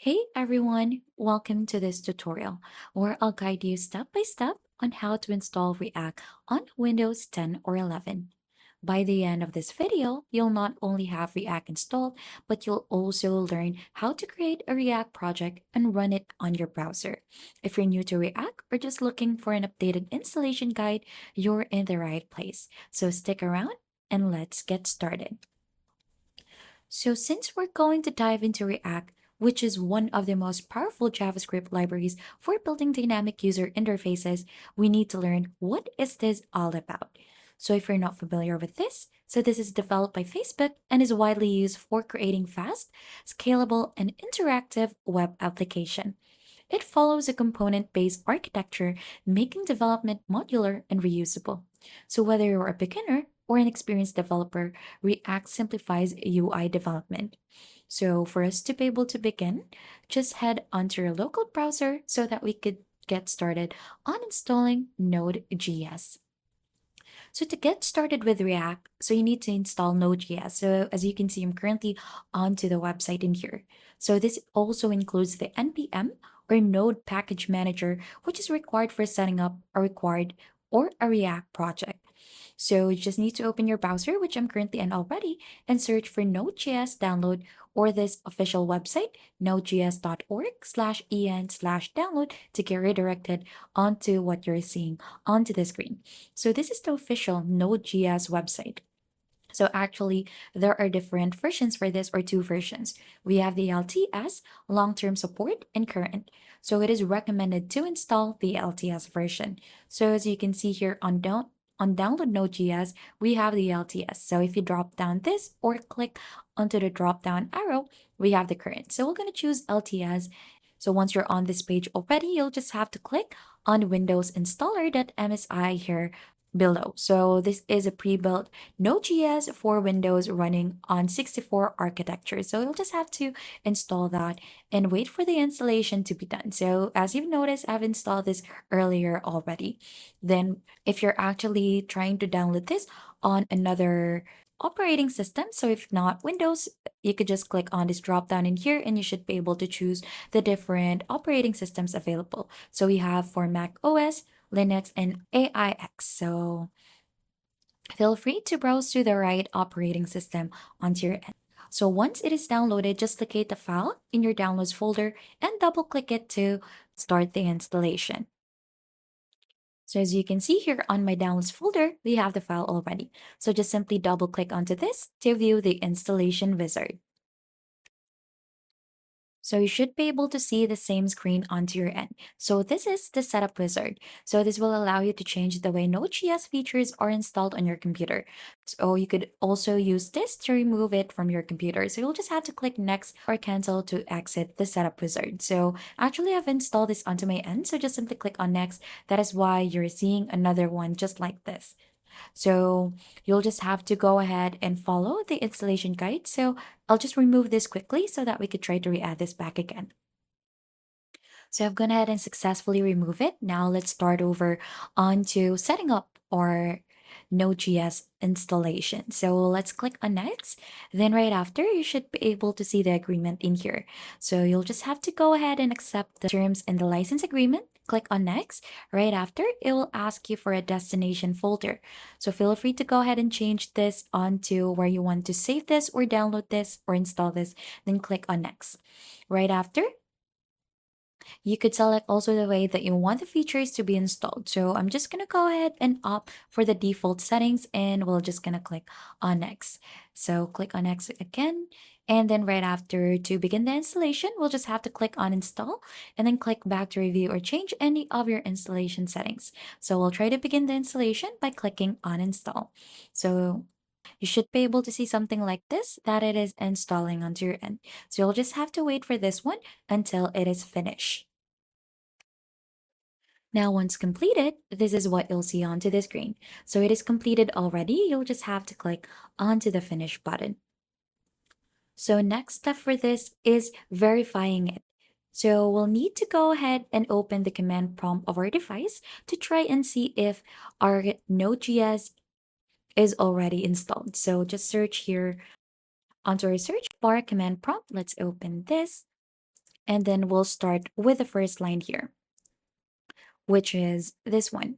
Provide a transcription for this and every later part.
Hey everyone, welcome to this tutorial where I'll guide you step by step on how to install React on Windows 10 or 11. By the end of this video, you'll not only have React installed, but you'll also learn how to create a React project and run it on your browser. If you're new to React or just looking for an updated installation guide, you're in the right place. So stick around and let's get started. So since we're going to dive into React, which is one of the most powerful JavaScript libraries for building dynamic user interfaces, we need to learn what is this all about. So if you're not familiar with this, this is developed by Facebook and is widely used for creating fast, scalable, and interactive web application. It follows a component-based architecture, making development modular and reusable. So whether you're a beginner or an experienced developer, React simplifies UI development. So for us to be able to begin, just head onto your local browser so that we could get started on installing Node.js. So to get started with React, you need to install Node.js. So as you can see, I'm currently onto the website in here. So this also includes the NPM or Node Package Manager, which is required for setting up a React project. So you just need to open your browser, which I'm currently in already, and search for Node.js download or this official website, nodejs.org/en/download to get redirected onto what you're seeing onto the screen. So this is the official Node.js website. So actually, there are different versions for this or two versions. We have the LTS, long-term support, and current. So it is recommended to install the LTS version. So as you can see here on download Node.js, we have the LTS. So if you drop down this or click onto the drop down arrow, we have the current. So we're going to choose LTS. So once you're on this page already, you'll just have to click on Windows installer.msi here below. So this is a pre-built Node.js for Windows running on 64 architecture. So you'll just have to install that and wait for the installation to be done. So as you've noticed, I've installed this earlier already. Then if you're actually trying to download this on another operating system, so if not Windows, you could just click on this drop down in here and you should be able to choose the different operating systems available. So we have for Mac OS, Linux, and AIX. So feel free to browse to the right operating system onto your end. So once it is downloaded, just locate the file in your downloads folder and double click it to start the installation. So as you can see here on my downloads folder, we have the file already. So just simply double click onto this to view the installation wizard. So you should be able to see the same screen onto your end. So this is the setup wizard. So this will allow you to change the way Node.js features are installed on your computer. So you could also use this to remove it from your computer. So you'll just have to click next or cancel to exit the setup wizard. So actually I've installed this onto my end. So just simply click on next. That is why you're seeing another one just like this. So you'll just have to go ahead and follow the installation guide. So I'll just remove this quickly so that we could try to re-add this back again. So I've gone ahead and successfully remove it. Now let's start over onto setting up our Node.js installation. So let's click on next. Then right after, you should be able to see the agreement in here. So you'll just have to go ahead and accept the terms in the license agreement. Click on next. Right after, it will ask you for a destination folder. So feel free to go ahead and change this onto where you want to save this or download this or install this. Then click on next. Right after, you could select also the way that you want the features to be installed. So I'm just going to go ahead and opt for the default settings and we're just going to click on next. So click on next again. And then right after to begin the installation, we'll just have to click on install and then click back to review or change any of your installation settings. So we'll try to begin the installation by clicking on install. So you should be able to see something like this that it is installing onto your end. So you'll just have to wait for this one until it is finished. Now, once completed, this is what you'll see onto the screen. So it is completed already. You'll just have to click onto the finish button. So next step for this is verifying it. So we'll need to go ahead and open the command prompt of our device to try and see if our Node.js is already installed. So just search here onto our search bar command prompt. Let's open this. And then we'll start with the first line here, which is this one.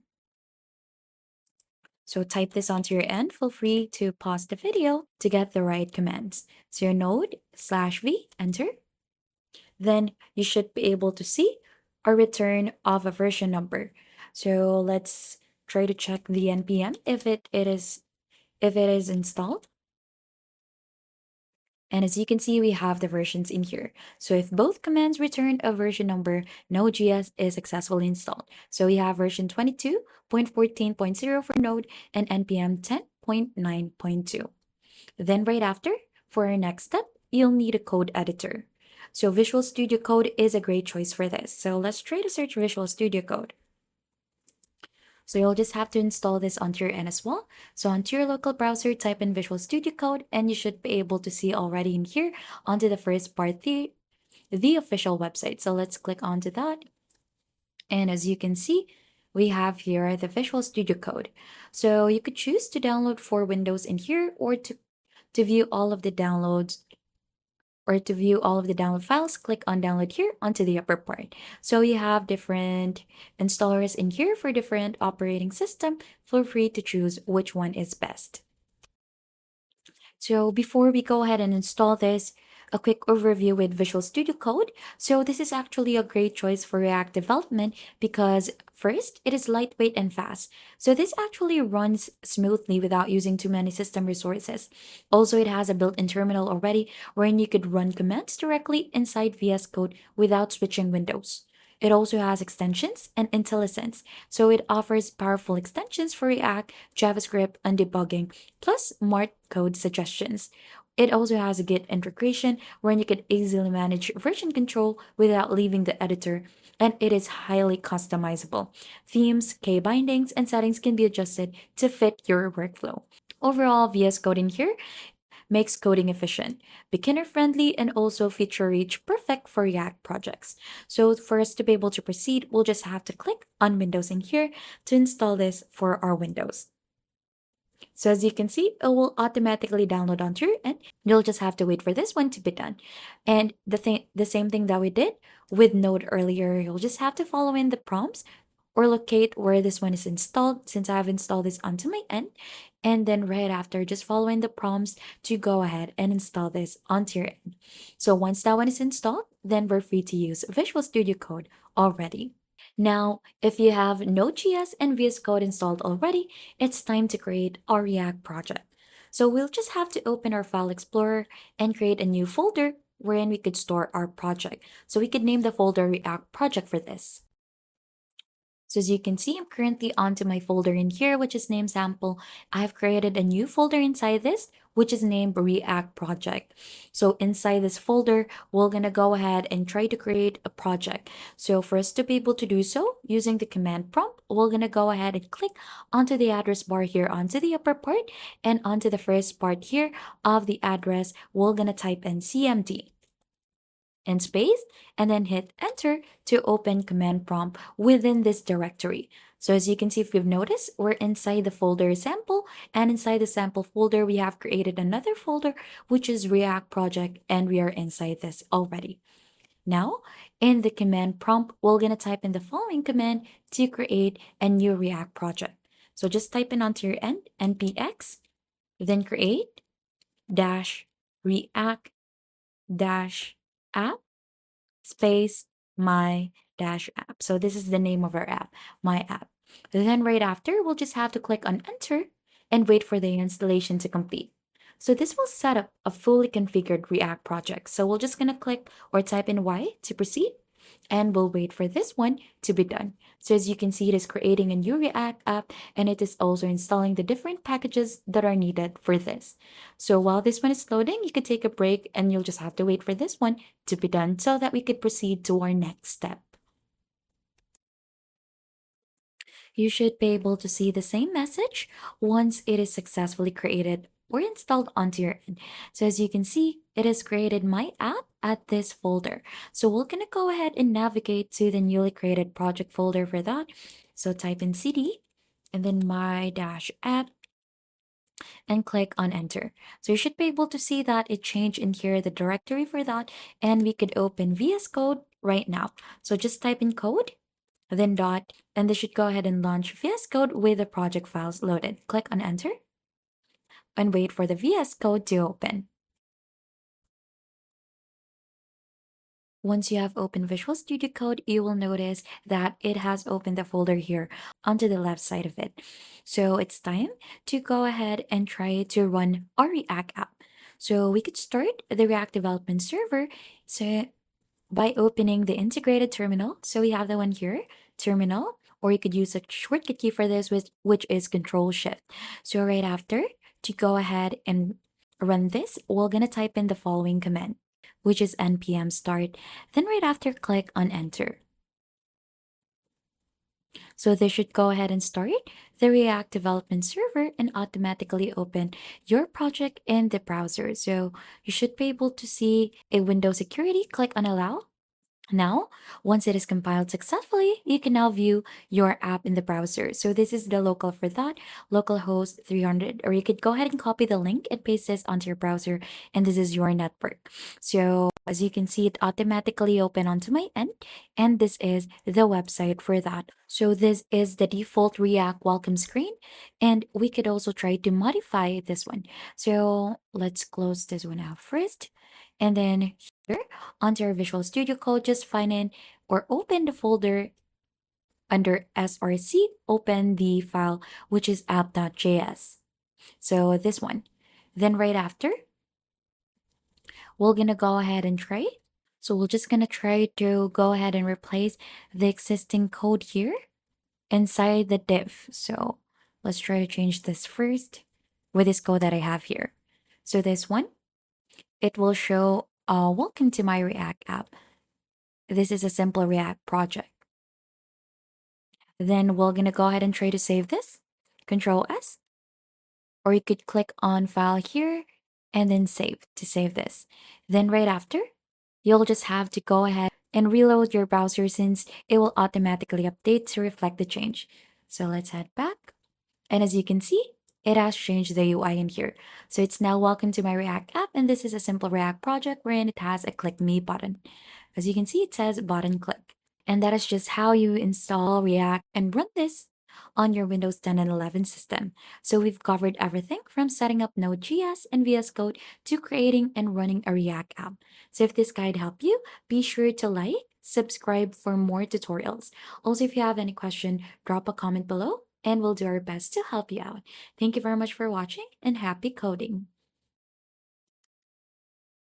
So type this onto your end. Feel free to pause the video to get the right commands. So your node/v, enter. Then you should be able to see a return of a version number. So let's try to check the npm if it is installed. And as you can see, we have the versions in here. So if both commands return a version number, Node.js is successfully installed. So we have version 22.14.0 for Node and npm 10.9.2. Then right after, for our next step, you'll need a code editor. So Visual Studio Code is a great choice for this. So let's try to search Visual Studio Code. So you'll just have to install this onto your end as well. So onto your local browser, type in Visual Studio Code, and you should be able to see already in here onto the first part, the official website. So let's click onto that. And as you can see, we have here the Visual Studio Code. So you could choose to download for Windows in here or to view all of the downloads or to view all of the download files, click on download here onto the upper part. So you have different installers in here for different operating system. Feel free to choose which one is best. So before we go ahead and install this, a quick overview with Visual Studio Code. So this is actually a great choice for React development because first, it is lightweight and fast. So this actually runs smoothly without using too many system resources. Also, it has a built-in terminal already wherein you could run commands directly inside VS Code without switching windows. It also has extensions and IntelliSense, so it offers powerful extensions for React, JavaScript, and debugging, plus smart code suggestions. It also has a Git integration wherein you can easily manage version control without leaving the editor, and it is highly customizable. Themes, key bindings, and settings can be adjusted to fit your workflow. Overall, VS Code in here makes coding efficient, beginner friendly, and also feature rich, perfect for React projects. So for us to be able to proceed, we'll just have to click on Windows in here to install this for our Windows. So as you can see, it will automatically download onto your end. You'll just have to wait for this one to be done. And the same thing that we did with Node earlier, you'll just have to follow in the prompts or locate where this one is installed since I've installed this onto my end. And then right after, just following the prompts to go ahead and install this onto your end. So once that one is installed, then we're free to use Visual Studio Code already. Now, if you have Node.js and VS Code installed already, it's time to create our React project. So we'll just have to open our File Explorer and create a new folder wherein we could store our project. So we could name the folder React project for this. So as you can see, I'm currently onto my folder in here, which is named sample. I've created a new folder inside this, which is named React project. So inside this folder, we're going to go ahead and try to create a project. So for us to be able to do so, using the command prompt, we're going to go ahead and click onto the address bar here onto the upper part and onto the first part here of the address, we're going to type in cmd and space, and then hit enter to open command prompt within this directory. So as you can see, if you've noticed, we're inside the folder sample, and inside the sample folder, we have created another folder, which is React project, and we are inside this already. Now, in the command prompt, we're gonna type in the following command to create a new React project. So just type in onto your end, npx, then create dash react dash app space my dash app. So this is the name of our app, my app. Then right after, we'll just have to click on enter and wait for the installation to complete. So this will set up a fully configured React project. So we're just gonna click or type in Y to proceed, and we'll wait for this one to be done. So as you can see, it is creating a new React app, and it is also installing the different packages that are needed for this. So while this one is loading, you could take a break and you'll just have to wait for this one to be done so that we could proceed to our next step. You should be able to see the same message once it is successfully created or installed onto your end. So as you can see, it has created my app at this folder. So we're gonna go ahead and navigate to the newly created project folder for that. So type in cd and then my dash app and click on enter. So you should be able to see that it changed in here, the directory for that, and we could open VS Code right now. So just type in code, then dot, and this should go ahead and launch VS Code with the project files loaded. Click on enter and wait for the VS Code to open. Once you have opened Visual Studio Code, you will notice that it has opened the folder here onto the left side of it. So it's time to go ahead and try to run our React app. So we could start the React development server so by opening the integrated terminal. So we have the one here, terminal, or you could use a shortcut key for this, which is Control Shift. So right after, to go ahead and run this, we're gonna type in the following command, which is npm start. Then right after, click on enter. So this should go ahead and start the React development server and automatically open your project in the browser. So you should be able to see a window security. Click on allow. Now, once it is compiled successfully, you can now view your app in the browser. So this is the local for that, localhost 300, or you could go ahead and copy the link and paste this onto your browser, and this is your network. So as you can see, it automatically open onto my end, and this is the website for that. So this is the default React welcome screen, and we could also try to modify this one. So let's close this one out first, and then here onto our Visual Studio Code, just find in or open the folder under src, open the file which is app.js. So this one. Then right after, we're gonna go ahead and try. So we're just gonna try to go ahead and replace the existing code here inside the div. So let's try to change this first with this code that I have here. So this one, it will show welcome to my React app. This is a simple React project. Then we're gonna go ahead and try to save this. Control S, or you could click on file here and then save to save this. Then right after, you'll just have to go ahead and reload your browser since it will automatically update to reflect the change. So let's head back. And as you can see, it has changed the UI in here. So it's now welcome to my React app, and this is a simple React project wherein it has a click me button. As you can see, it says button click. And that is just how you install React and run this on your Windows 10 and 11 system. So we've covered everything from setting up Node.js and VS Code to creating and running a React app. So if this guide helped you, be sure to like, subscribe for more tutorials. Also, if you have any question, drop a comment below and we'll do our best to help you out. Thank you very much for watching and happy coding.